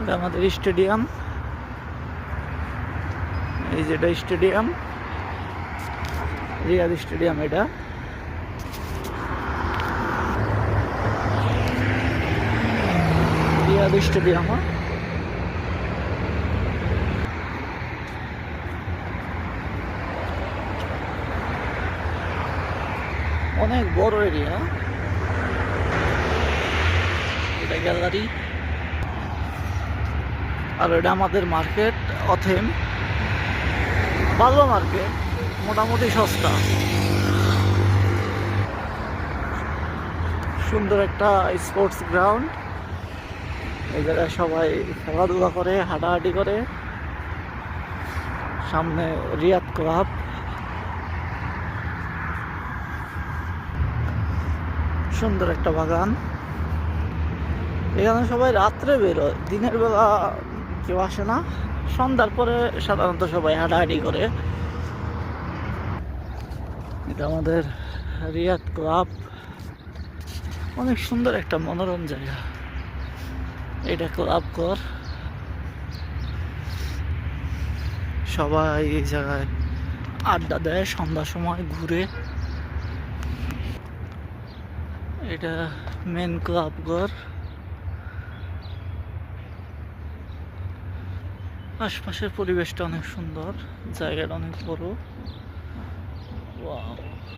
এটা আমাদের স্টেডিয়াম। এই যেটা স্টেডিয়াম, রিয়াদ স্টেডিয়াম। এটা রিয়াদ স্টেডিয়াম। অনেক বড় এরিয়া। এটা গ্যালারি। আর এটা আমাদের মার্কেট, অথেম। ভালো মার্কেট, মোটামুটি সস্তা। সুন্দর একটা স্পোর্টস গ্রাউন্ড। এই জায়গায় সবাই খেলাধুলা করে, হাঁটাহাঁটি করে। সামনে রিয়াদ ক্লাব। সুন্দর একটা বাগান। এখানে সবাই রাত্রে বেরোয়, দিনের বেলা কেউ আসে না। সন্ধ্যার পরে সাধারণত সবাই হাঁটাহাঁটি করে। এটা আমাদের রিয়াদ ক্লাব। অনেক সুন্দর একটা মনোরম জায়গা। এটা ক্লাব ঘর। সবাই এই জায়গায় আড্ডা দেয়, সন্ধ্যার সময় ঘুরে। এটা মেন ক্লাব ঘর। আশপাশের পরিবেশটা অনেক সুন্দর, জায়গাটা অনেক বড়। ওয়াও।